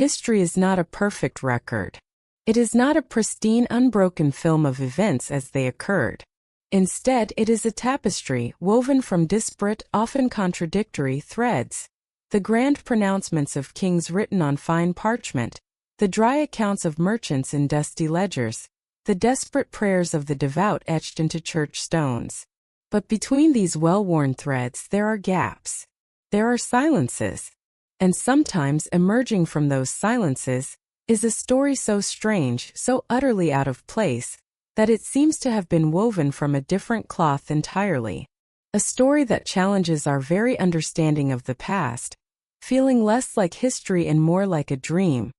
History is not a perfect record. It is not a pristine, unbroken film of events as they occurred. Instead, it is a tapestry woven from disparate, often contradictory threads. The grand pronouncements of kings written on fine parchment, the dry accounts of merchants in dusty ledgers, the desperate prayers of the devout etched into church stones. But between these well-worn threads there are gaps. There are silences. And sometimes emerging from those silences is a story so strange, so utterly out of place, that it seems to have been woven from a different cloth entirely. A story that challenges our very understanding of the past, feeling less like history and more like a dream,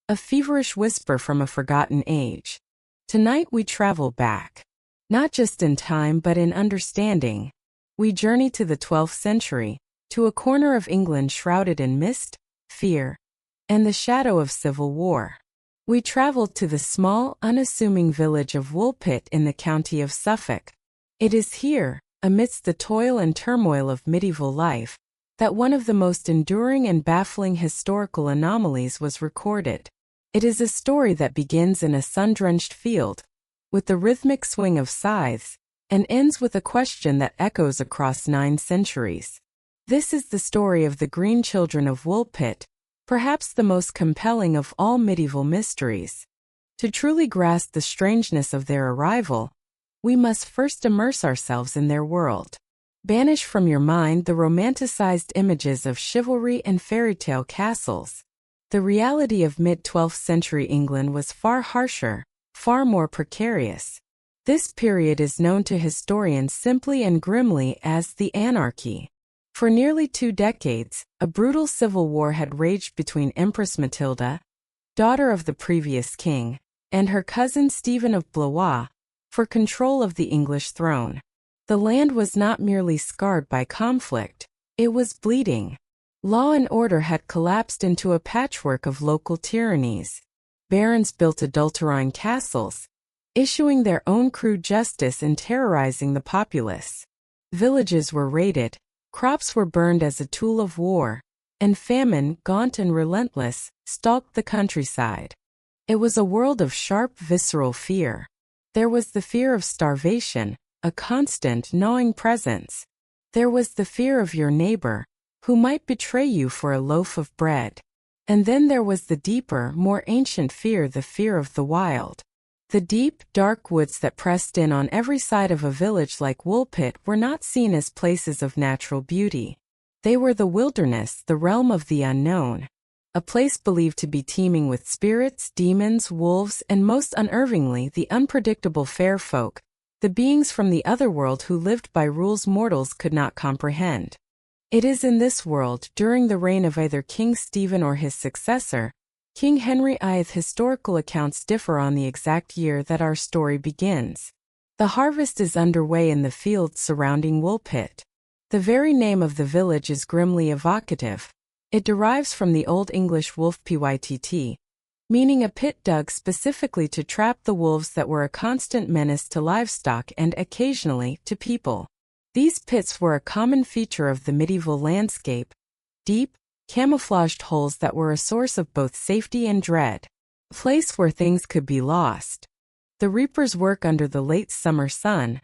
a feverish whisper from a forgotten age. Tonight we travel back. Not just in time but in understanding. We journey to the 12th century, to a corner of England shrouded in mist, fear, and the shadow of civil war. We traveled to the small, unassuming village of Woolpit in the county of Suffolk. It is here, amidst the toil and turmoil of medieval life, that one of the most enduring and baffling historical anomalies was recorded. It is a story that begins in a sun-drenched field, with the rhythmic swing of scythes, and ends with a question that echoes across 9 centuries. This is the story of the Green Children of Woolpit, perhaps the most compelling of all medieval mysteries. To truly grasp the strangeness of their arrival, we must first immerse ourselves in their world. Banish from your mind the romanticized images of chivalry and fairy-tale castles. The reality of mid-12th century England was far harsher, far more precarious. This period is known to historians simply and grimly as the Anarchy. For nearly 2 decades, a brutal civil war had raged between Empress Matilda, daughter of the previous king, and her cousin Stephen of Blois, for control of the English throne. The land was not merely scarred by conflict, it was bleeding. Law and order had collapsed into a patchwork of local tyrannies. Barons built adulterine castles, issuing their own crude justice and terrorizing the populace. Villages were raided, crops were burned as a tool of war, and famine, gaunt and relentless, stalked the countryside. It was a world of sharp, visceral fear. There was the fear of starvation, a constant, gnawing presence. There was the fear of your neighbor, who might betray you for a loaf of bread. And then there was the deeper, more ancient fear, the fear of the wild. The deep, dark woods that pressed in on every side of a village like Woolpit were not seen as places of natural beauty. They were the wilderness, the realm of the unknown. A place believed to be teeming with spirits, demons, wolves, and most unnervingly the unpredictable fair folk, the beings from the otherworld who lived by rules mortals could not comprehend. It is in this world, during the reign of either King Stephen or his successor, King Henry IV's historical accounts differ on the exact year that our story begins. The harvest is underway in the fields surrounding Woolpit. The very name of the village is grimly evocative. It derives from the Old English Woolpit, meaning a pit dug specifically to trap the wolves that were a constant menace to livestock and occasionally to people. These pits were a common feature of the medieval landscape, deep, camouflaged holes that were a source of both safety and dread, a place where things could be lost. The reapers work under the late summer sun,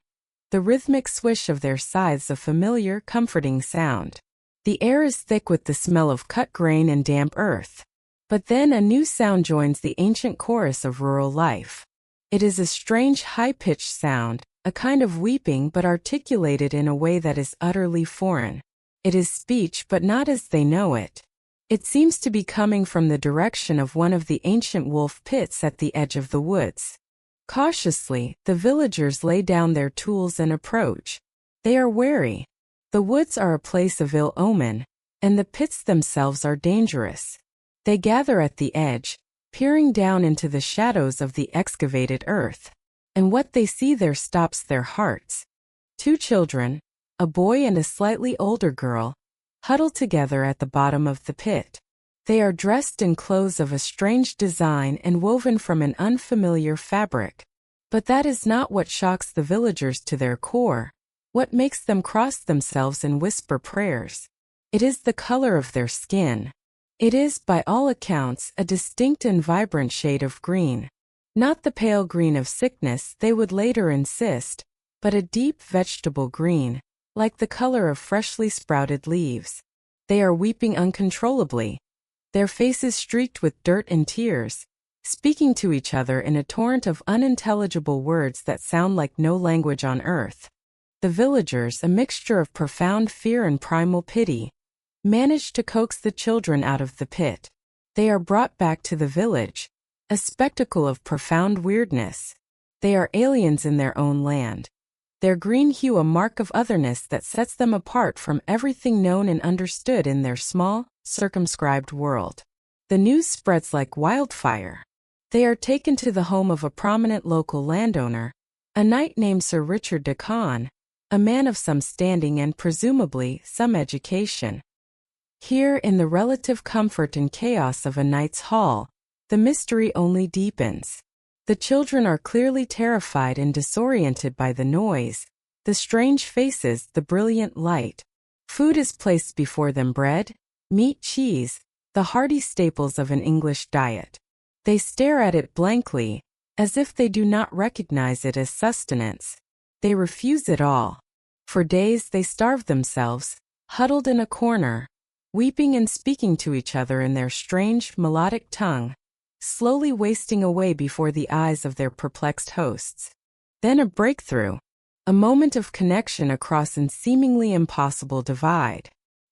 the rhythmic swish of their scythes a familiar, comforting sound. The air is thick with the smell of cut grain and damp earth. But then a new sound joins the ancient chorus of rural life. It is a strange, high-pitched sound, a kind of weeping but articulated in a way that is utterly foreign. It is speech but not as they know it. It seems to be coming from the direction of one of the ancient wolf pits at the edge of the woods. Cautiously, the villagers lay down their tools and approach. They are wary. The woods are a place of ill omen, and the pits themselves are dangerous. They gather at the edge, peering down into the shadows of the excavated earth. And what they see there stops their hearts. 2 children, a boy and a slightly older girl, huddle together at the bottom of the pit. They are dressed in clothes of a strange design and woven from an unfamiliar fabric. But that is not what shocks the villagers to their core, what makes them cross themselves and whisper prayers. It is the color of their skin. It is, by all accounts, a distinct and vibrant shade of green. Not the pale green of sickness, they would later insist, but a deep vegetable green, like the color of freshly sprouted leaves. They are weeping uncontrollably, their faces streaked with dirt and tears, speaking to each other in a torrent of unintelligible words that sound like no language on earth. The villagers, a mixture of profound fear and primal pity, manage to coax the children out of the pit. They are brought back to the village, a spectacle of profound weirdness. They are aliens in their own land, their green hue a mark of otherness that sets them apart from everything known and understood in their small, circumscribed world. The news spreads like wildfire. They are taken to the home of a prominent local landowner, a knight named Sir Richard de Conn, a man of some standing and presumably some education. Here, in the relative comfort and chaos of a knight's hall, the mystery only deepens. The children are clearly terrified and disoriented by the noise, the strange faces, the brilliant light. Food is placed before them: bread, meat, cheese, the hearty staples of an English diet. They stare at it blankly, as if they do not recognize it as sustenance. They refuse it all. For days they starve themselves, huddled in a corner, weeping and speaking to each other in their strange, melodic tongue, slowly wasting away before the eyes of their perplexed hosts. Then a breakthrough, a moment of connection across an seemingly impossible divide.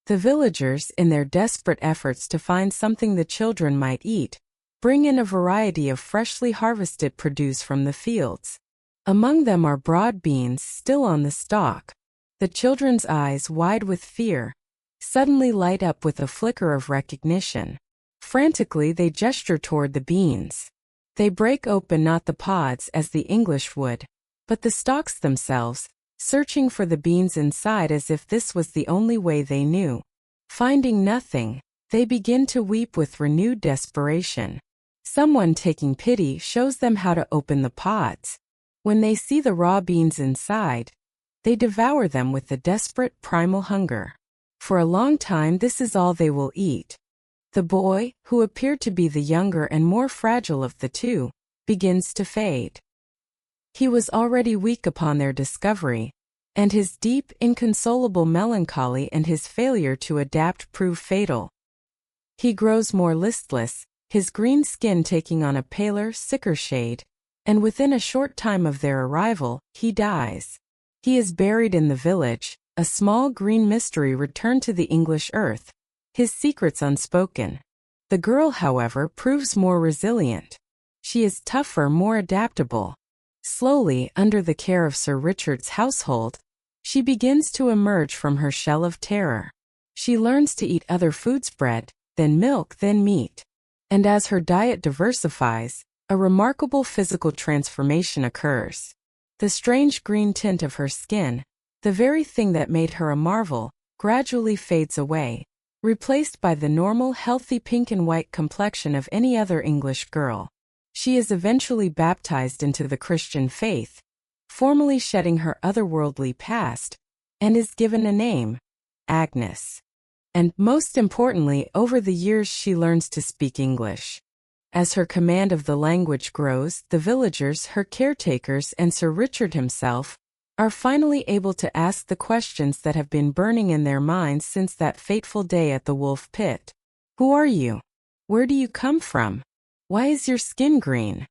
The villagers, in their desperate efforts to find something the children might eat, bring in a variety of freshly harvested produce from the fields. Among them are broad beans still on the stalk. The children's eyes, wide with fear, suddenly light up with a flicker of recognition. Frantically they gesture toward the beans. They break open not the pods as the English would, but the stalks themselves, searching for the beans inside as if this was the only way they knew. Finding nothing, they begin to weep with renewed desperation. Someone, taking pity, shows them how to open the pods. When they see the raw beans inside, they devour them with a desperate primal hunger. For a long time this is all they will eat. The boy, who appeared to be the younger and more fragile of the two, begins to fade. He was already weak upon their discovery, and his deep, inconsolable melancholy and his failure to adapt prove fatal. He grows more listless, his green skin taking on a paler, sicker shade, and within a short time of their arrival, he dies. He is buried in the village, a small green mystery returned to the English earth, his secrets unspoken. The girl, however, proves more resilient. She is tougher, more adaptable. Slowly, under the care of Sir Richard's household, she begins to emerge from her shell of terror. She learns to eat other foods: bread, then milk, then meat. And as her diet diversifies, a remarkable physical transformation occurs. The strange green tint of her skin, the very thing that made her a marvel, gradually fades away, replaced by the normal, healthy pink and white complexion of any other English girl. She is eventually baptized into the Christian faith, formally shedding her otherworldly past, and is given a name: Agnes. And, most importantly, over the years she learns to speak English. As her command of the language grows, the villagers, her caretakers, and Sir Richard himself are finally able to ask the questions that have been burning in their minds since that fateful day at the wolf pit. Who are you? Where do you come from? Why is your skin green?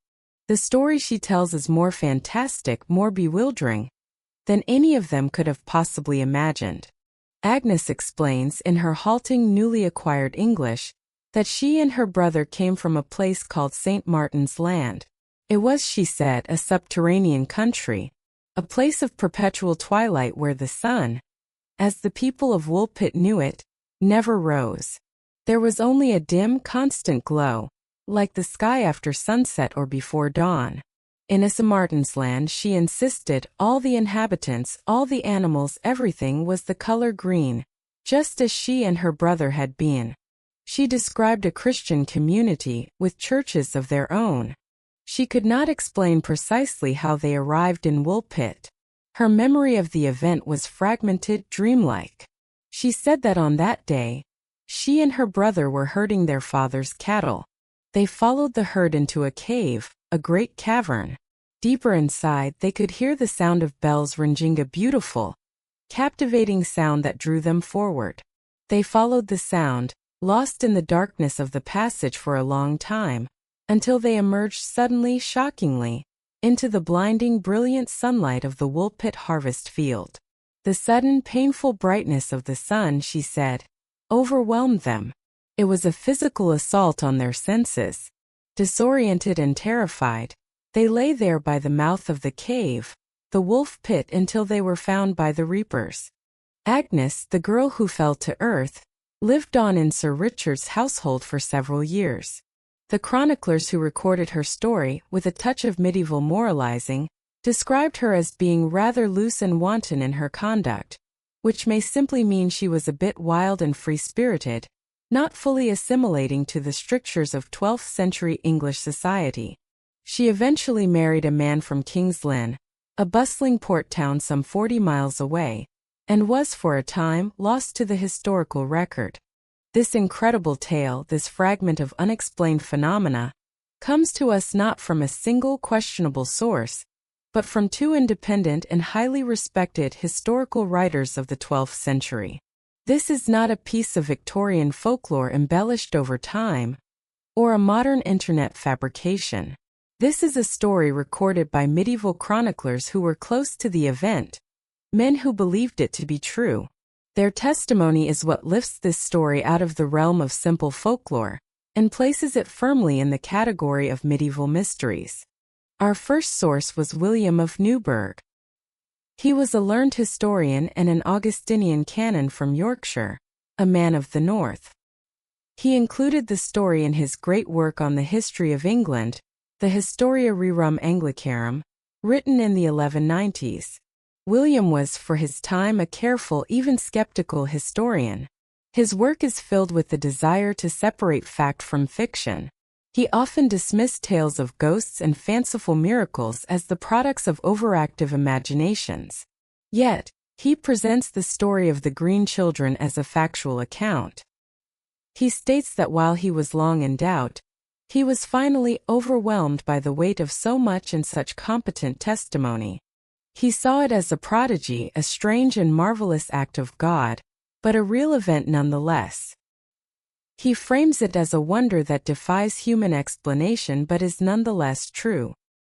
The story she tells is more fantastic, more bewildering than any of them could have possibly imagined. Agnes explains in her halting, newly acquired English that she and her brother came from a place called St. Martin's Land. It was, she said, a subterranean country, a place of perpetual twilight where the sun, as the people of Woolpit knew it, never rose. There was only a dim, constant glow, like the sky after sunset or before dawn. In St. Martin's Land, she insisted, all the inhabitants, all the animals, everything was the color green, just as she and her brother had been. She described a Christian community, with churches of their own. She could not explain precisely how they arrived in Woolpit. Her memory of the event was fragmented, dreamlike. She said that on that day, She and her brother were herding their father's cattle. They followed the herd into a cave, a great cavern. Deeper inside, they could hear the sound of bells ringing, a beautiful, captivating sound that drew them forward. They followed the sound, lost in the darkness of the passage for a long time, until they emerged suddenly, shockingly, into the blinding, brilliant sunlight of the Woolpit harvest field. The sudden, painful brightness of the sun, she said, overwhelmed them. It was a physical assault on their senses. Disoriented and terrified, they lay there by the mouth of the cave, the wolf pit, until they were found by the reapers. Agnes, the girl who fell to earth, lived on in Sir Richard's household for several years. The chroniclers who recorded her story, with a touch of medieval moralizing, described her as being rather loose and wanton in her conduct, which may simply mean she was a bit wild and free-spirited, not fully assimilating to the strictures of 12th century English society. She eventually married a man from King's Lynn, a bustling port town some 40 miles away, and was for a time lost to the historical record. This incredible tale, this fragment of unexplained phenomena, comes to us not from a single questionable source, but from two independent and highly respected historical writers of the 12th century. This is not a piece of Victorian folklore embellished over time, or a modern internet fabrication. This is a story recorded by medieval chroniclers who were close to the event, men who believed it to be true. Their testimony is what lifts this story out of the realm of simple folklore and places it firmly in the category of medieval mysteries. Our first source was William of Newburgh. He was a learned historian and an Augustinian canon from Yorkshire, a man of the north. He included the story in his great work on the history of England, the Historia Rerum Anglicarum, written in the 1190s. William was, for his time, a careful, even skeptical historian. His work is filled with the desire to separate fact from fiction. He often dismissed tales of ghosts and fanciful miracles as the products of overactive imaginations. Yet, he presents the story of the Green Children as a factual account. He states that while he was long in doubt, he was finally overwhelmed by the weight of so much and such competent testimony. He saw it as a prodigy, a strange and marvelous act of God, but a real event nonetheless. He frames it as a wonder that defies human explanation but is nonetheless true.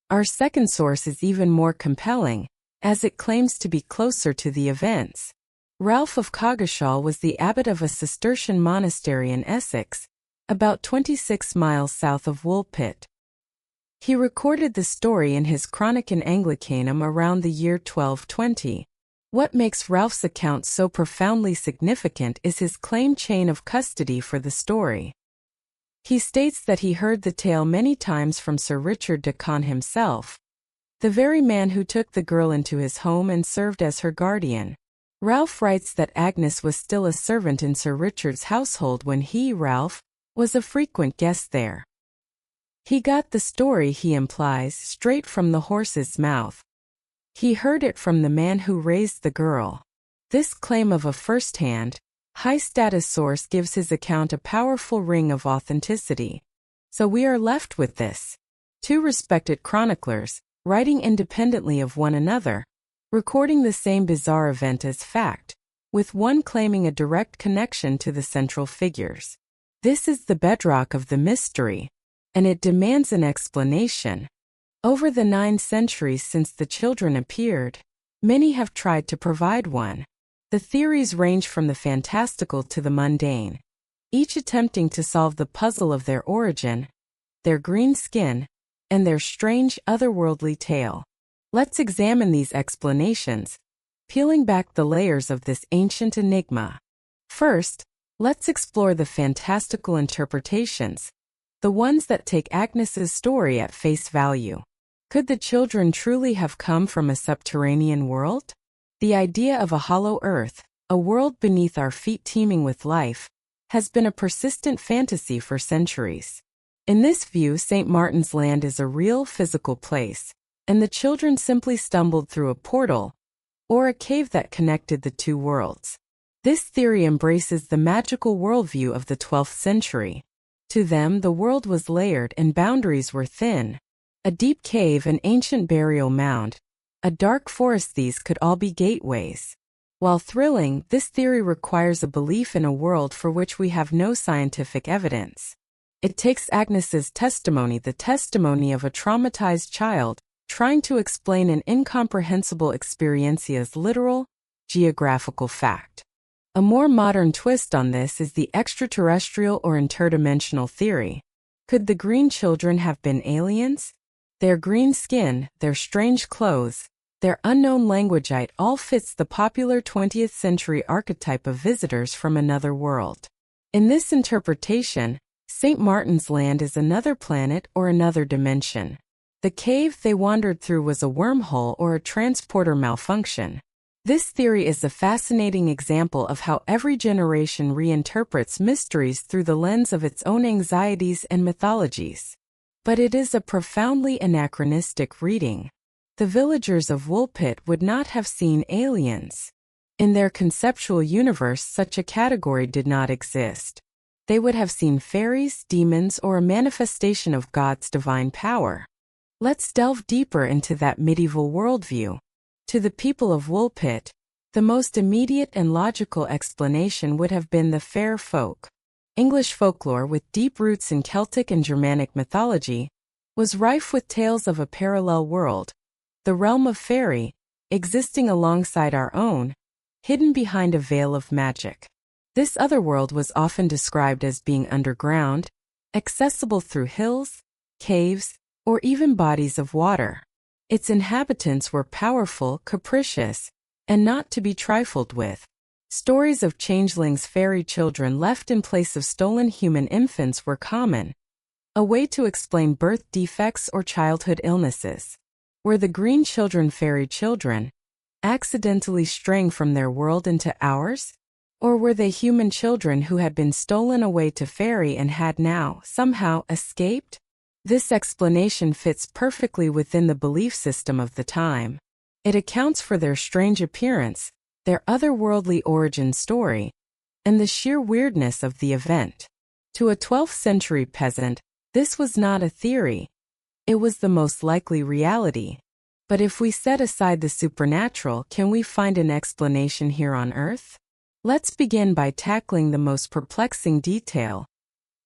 Our second source is even more compelling, as it claims to be closer to the events. Ralph of Coggeshall was the abbot of a Cistercian monastery in Essex, about 26 miles south of Woolpit. He recorded the story in his Chronic in Anglicanum around the year 1220. What makes Ralph's account so profoundly significant is his claimed chain of custody for the story. He states that he heard the tale many times from Sir Richard de Conn himself, the very man who took the girl into his home and served as her guardian. Ralph writes that Agnes was still a servant in Sir Richard's household when he, Ralph, was a frequent guest there. He got the story, he implies, straight from the horse's mouth. He heard it from the man who raised the girl. This claim of a first-hand, high-status source gives his account a powerful ring of authenticity. So we are left with this: two respected chroniclers, writing independently of one another, recording the same bizarre event as fact, with one claiming a direct connection to the central figures. This is the bedrock of the mystery, and it demands an explanation. Over the 9 centuries since the children appeared, many have tried to provide one. The theories range from the fantastical to the mundane, each attempting to solve the puzzle of their origin, their green skin, and their strange otherworldly tale. Let's examine these explanations, peeling back the layers of this ancient enigma. First, let's explore the fantastical interpretations, the ones that take Agnes's story at face value. Could the children truly have come from a subterranean world? The idea of a hollow earth, a world beneath our feet teeming with life, has been a persistent fantasy for centuries. In this view, St. Martin's Land is a real physical place, and the children simply stumbled through a portal, or a cave that connected the two worlds. This theory embraces the magical worldview of the 12th century. To them, the world was layered and boundaries were thin. A deep cave, an ancient burial mound, a dark forest, these could all be gateways. While thrilling, this theory requires a belief in a world for which we have no scientific evidence. It takes Agnes's testimony, the testimony of a traumatized child, trying to explain an incomprehensible experience as literal, geographical fact. A more modern twist on this is the extraterrestrial or interdimensional theory. Could the green children have been aliens? Their green skin, their strange clothes, their unknown language, it all fits the popular 20th century archetype of visitors from another world. In this interpretation, St. Martin's Land is another planet or another dimension. The cave they wandered through was a wormhole or a transporter malfunction. This theory is a fascinating example of how every generation reinterprets mysteries through the lens of its own anxieties and mythologies. But it is a profoundly anachronistic reading. The villagers of Woolpit would not have seen aliens. In their conceptual universe, such a category did not exist. They would have seen fairies, demons, or a manifestation of God's divine power. Let's delve deeper into that medieval worldview. To the people of Woolpit, the most immediate and logical explanation would have been the fair folk. English folklore, with deep roots in Celtic and Germanic mythology, was rife with tales of a parallel world, the realm of fairy, existing alongside our own, hidden behind a veil of magic. This other world was often described as being underground, accessible through hills, caves, or even bodies of water. Its inhabitants were powerful, capricious, and not to be trifled with. Stories of changelings, fairy children left in place of stolen human infants were common, a way to explain birth defects or childhood illnesses. Were the green children fairy children, accidentally straying from their world into ours? Or were they human children who had been stolen away to fairy and had now, somehow, escaped? This explanation fits perfectly within the belief system of the time. It accounts for their strange appearance, their otherworldly origin story, and the sheer weirdness of the event. To a 12th century peasant, this was not a theory. It was the most likely reality. But if we set aside the supernatural, can we find an explanation here on Earth? Let's begin by tackling the most perplexing detail: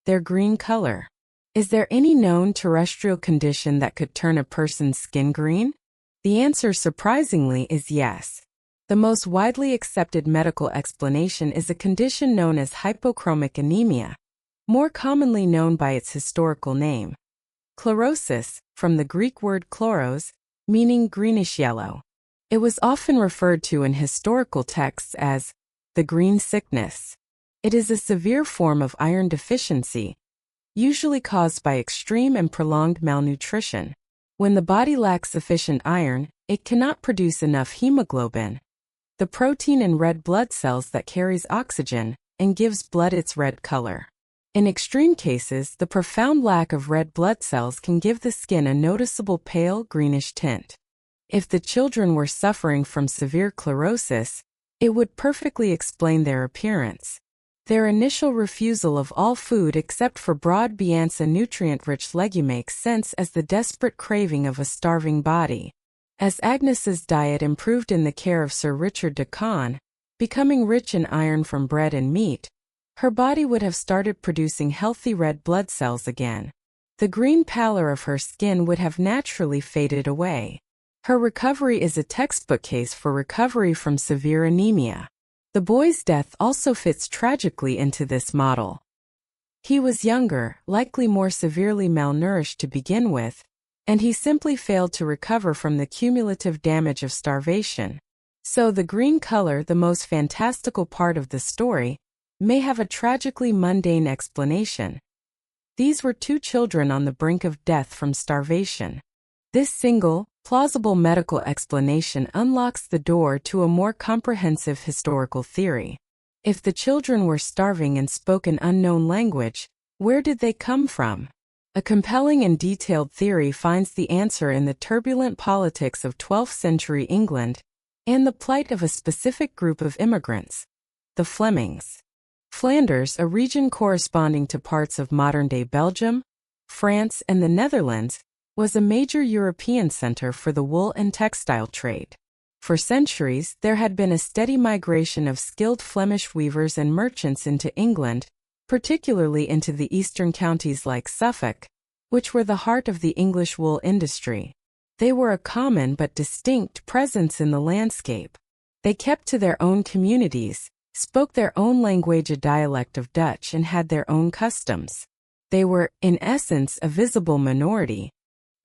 their green color. Is there any known terrestrial condition that could turn a person's skin green? The answer, surprisingly, is yes. The most widely accepted medical explanation is a condition known as hypochromic anemia, more commonly known by its historical name, chlorosis, from the Greek word chloros, meaning greenish-yellow. It was often referred to in historical texts as the green sickness. It is a severe form of iron deficiency, usually caused by extreme and prolonged malnutrition. When the body lacks sufficient iron, it cannot produce enough hemoglobin, the protein in red blood cells that carries oxygen and gives blood its red color. In extreme cases, the profound lack of red blood cells can give the skin a noticeable pale greenish tint. If the children were suffering from severe chlorosis, it would perfectly explain their appearance. Their initial refusal of all food except for broad beans and nutrient-rich legume makes sense as the desperate craving of a starving body. As Agnes's diet improved in the care of Sir Richard de Conn, becoming rich in iron from bread and meat, her body would have started producing healthy red blood cells again. The green pallor of her skin would have naturally faded away. Her recovery is a textbook case for recovery from severe anemia. The boy's death also fits tragically into this model. He was younger, likely more severely malnourished to begin with, and he simply failed to recover from the cumulative damage of starvation. So the green color, the most fantastical part of the story, may have a tragically mundane explanation. These were two children on the brink of death from starvation. This single, plausible medical explanation unlocks the door to a more comprehensive historical theory. If the children were starving and spoke an unknown language, where did they come from? A compelling and detailed theory finds the answer in the turbulent politics of 12th century England and the plight of a specific group of immigrants, The Flemings. Flanders, a region corresponding to parts of modern-day Belgium, France, and the Netherlands, was a major European center for the wool and textile trade. For centuries, there had been a steady migration of skilled Flemish weavers and merchants into England, particularly into the eastern counties like Suffolk, which were the heart of the English wool industry. They were a common but distinct presence in the landscape. They kept to their own communities, spoke their own language, a dialect of Dutch, and had their own customs. They were, in essence, a visible minority.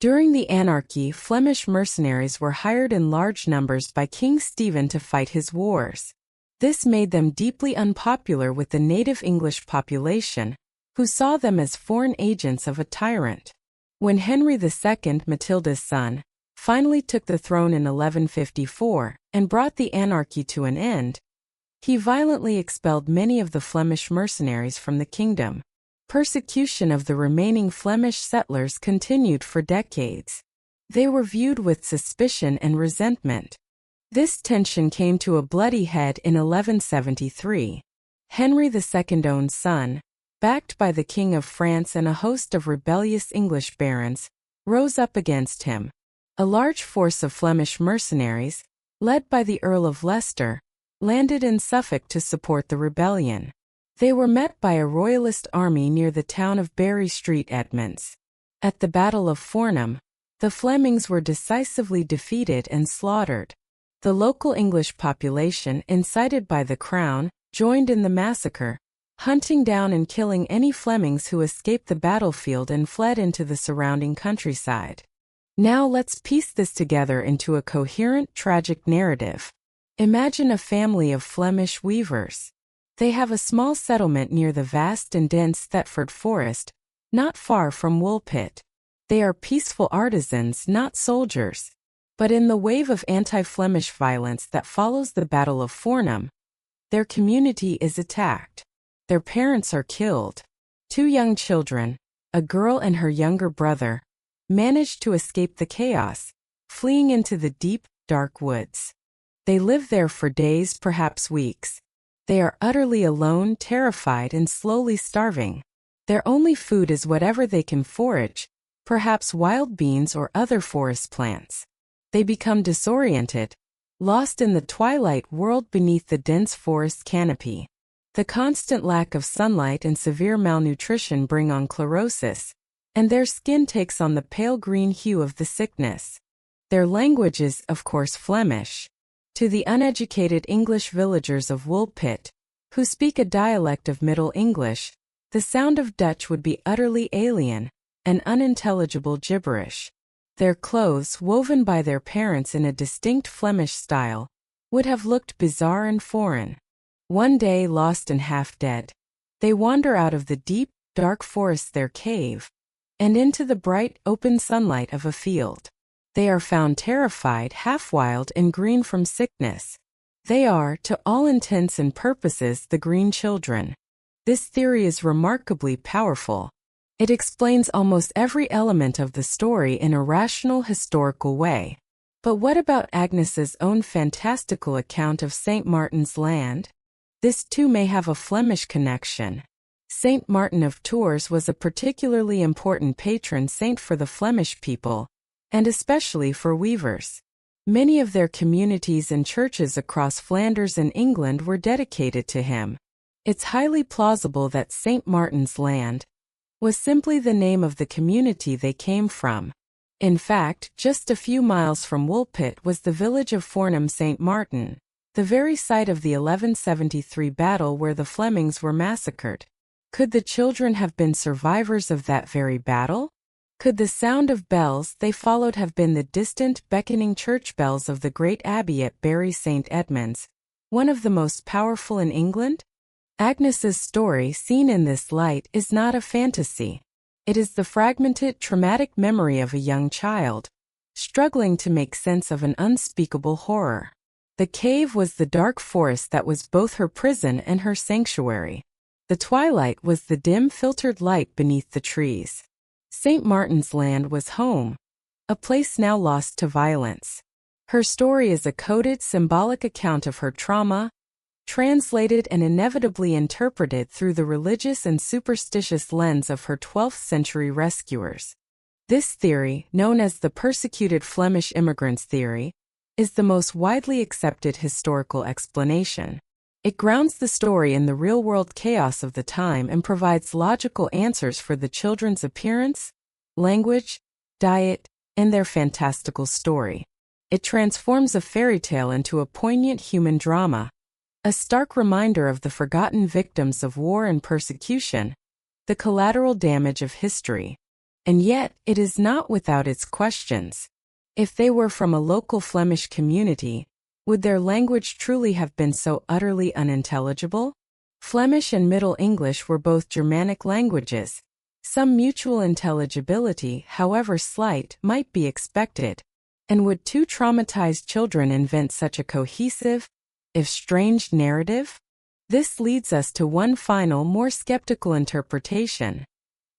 During the anarchy, Flemish mercenaries were hired in large numbers by King Stephen to fight his wars. This made them deeply unpopular with the native English population, who saw them as foreign agents of a tyrant. When Henry II, Matilda's son, finally took the throne in 1154 and brought the anarchy to an end, he violently expelled many of the Flemish mercenaries from the kingdom. Persecution of the remaining Flemish settlers continued for decades. They were viewed with suspicion and resentment. This tension came to a bloody head in 1173. Henry II's own son, backed by the King of France and a host of rebellious English barons, rose up against him. A large force of Flemish mercenaries, led by the Earl of Leicester, landed in Suffolk to support the rebellion. They were met by a royalist army near the town of Berry Street, Edmonds. At the Battle of Fornham, the Flemings were decisively defeated and slaughtered. The local English population, incited by the Crown, joined in the massacre, hunting down and killing any Flemings who escaped the battlefield and fled into the surrounding countryside. Now let's piece this together into a coherent, tragic narrative. Imagine a family of Flemish weavers. They have a small settlement near the vast and dense Thetford Forest, not far from Woolpit. They are peaceful artisans, not soldiers. But in the wave of anti-Flemish violence that follows the Battle of Fornham, their community is attacked. Their parents are killed. Two young children, a girl and her younger brother, manage to escape the chaos, fleeing into the deep, dark woods. They live there for days, perhaps weeks. They are utterly alone, terrified, and slowly starving. Their only food is whatever they can forage, perhaps wild beans or other forest plants. They become disoriented, lost in the twilight world beneath the dense forest canopy. The constant lack of sunlight and severe malnutrition bring on chlorosis, and their skin takes on the pale green hue of the sickness. Their language is, of course, Flemish. To the uneducated English villagers of Woolpit, who speak a dialect of Middle English, the sound of Dutch would be utterly alien, an unintelligible gibberish. Their clothes, woven by their parents in a distinct Flemish style, would have looked bizarre and foreign. One day, lost and half dead, they wander out of the deep, dark forest, their cave, and into the bright, open sunlight of a field. They are found terrified, half-wild, and green from sickness. They are, to all intents and purposes, the green children. This theory is remarkably powerful. It explains almost every element of the story in a rational, historical way. But what about Agnes's own fantastical account of St. Martin's Land? This too may have a Flemish connection. St. Martin of Tours was a particularly important patron saint for the Flemish people, and especially for weavers. Many of their communities and churches across Flanders and England were dedicated to him. It's highly plausible that St. Martin's Land was simply the name of the community they came from. In fact, just a few miles from Woolpit was the village of Fornham St. Martin, the very site of the 1173 battle where the Flemings were massacred. Could the children have been survivors of that very battle? Could the sound of bells they followed have been the distant, beckoning church bells of the great abbey at Bury St. Edmunds, one of the most powerful in England? Agnes's story, seen in this light, is not a fantasy. It is the fragmented, traumatic memory of a young child, struggling to make sense of an unspeakable horror. The cave was the dark forest that was both her prison and her sanctuary. The twilight was the dim, filtered light beneath the trees. St. Martin's Land was home, a place now lost to violence. Her story is a coded, symbolic account of her trauma, translated and inevitably interpreted through the religious and superstitious lens of her 12th-century rescuers. This theory, known as the persecuted Flemish immigrants theory, is the most widely accepted historical explanation. It grounds the story in the real-world chaos of the time and provides logical answers for the children's appearance, language, diet, and their fantastical story. It transforms a fairy tale into a poignant human drama, a stark reminder of the forgotten victims of war and persecution, the collateral damage of history. And yet, it is not without its questions. If they were from a local Flemish community, would their language truly have been so utterly unintelligible? Flemish and Middle English were both Germanic languages. Some mutual intelligibility, however slight, might be expected. And would two traumatized children invent such a cohesive, if strange, narrative? This leads us to one final, more skeptical interpretation: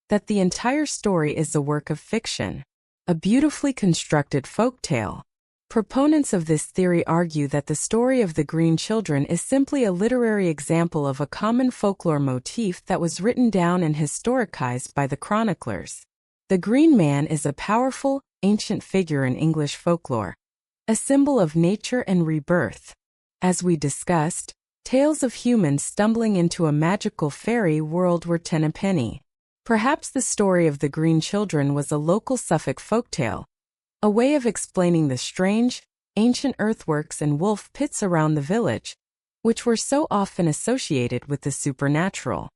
that the entire story is a work of fiction, a beautifully constructed folktale. Proponents of this theory argue that the story of the Green Children is simply a literary example of a common folklore motif that was written down and historicized by the chroniclers. The Green Man is a powerful, ancient figure in English folklore, a symbol of nature and rebirth. As we discussed, tales of humans stumbling into a magical fairy world were tenpenny. Perhaps the story of the Green Children was a local Suffolk folktale, a way of explaining the strange, ancient earthworks and wolf pits around the village, which were so often associated with the supernatural.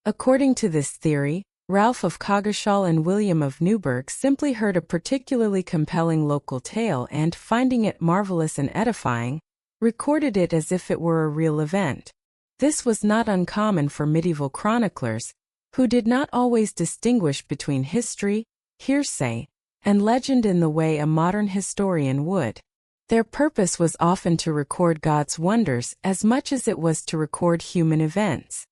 According to this theory, Ralph of Coggeshall and William of Newburgh simply heard a particularly compelling local tale and, finding it marvelous and edifying, recorded it as if it were a real event. This was not uncommon for medieval chroniclers, who did not always distinguish between history, hearsay, and legend in the way a modern historian would. Their purpose was often to record God's wonders as much as it was to record human events.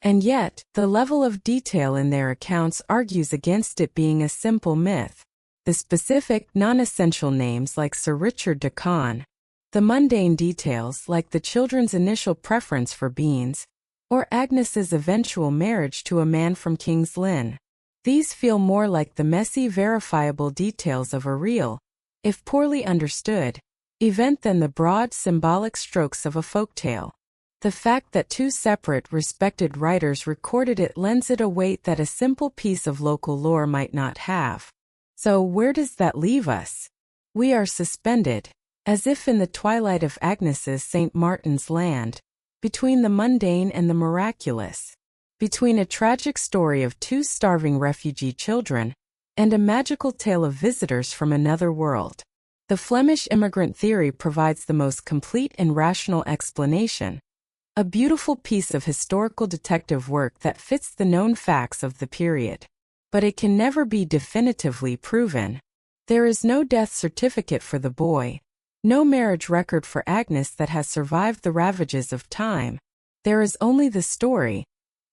And yet, the level of detail in their accounts argues against it being a simple myth. The specific, non-essential names like Sir Richard de Conn, the mundane details like the children's initial preference for beans, or Agnes's eventual marriage to a man from King's Lynn. These feel more like the messy, verifiable details of a real, if poorly understood, event than the broad, symbolic strokes of a folktale. The fact that two separate, respected writers recorded it lends it a weight that a simple piece of local lore might not have. So where does that leave us? We are suspended, as if in the twilight of Agnes's St. Martin's Land, between the mundane and the miraculous, between a tragic story of two starving refugee children and a magical tale of visitors from another world. The Flemish immigrant theory provides the most complete and rational explanation, a beautiful piece of historical detective work that fits the known facts of the period. But it can never be definitively proven. There is no death certificate for the boy, no marriage record for Agnes that has survived the ravages of time. There is only the story,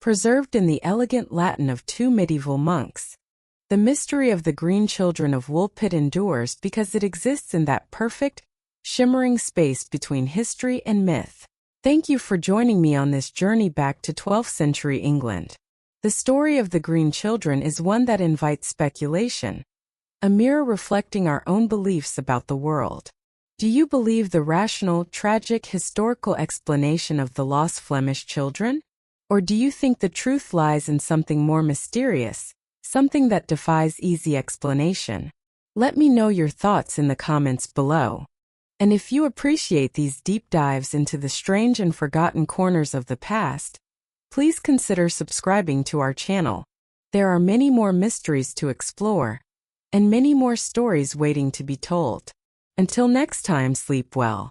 preserved in the elegant Latin of two medieval monks. The mystery of the Green Children of Woolpit endures because it exists in that perfect, shimmering space between history and myth. Thank you for joining me on this journey back to 12th century England. The story of the Green Children is one that invites speculation, a mirror reflecting our own beliefs about the world. Do you believe the rational, tragic, historical explanation of the lost Flemish children? Or do you think the truth lies in something more mysterious, something that defies easy explanation? Let me know your thoughts in the comments below. And if you appreciate these deep dives into the strange and forgotten corners of the past, please consider subscribing to our channel. There are many more mysteries to explore, and many more stories waiting to be told. Until next time, sleep well.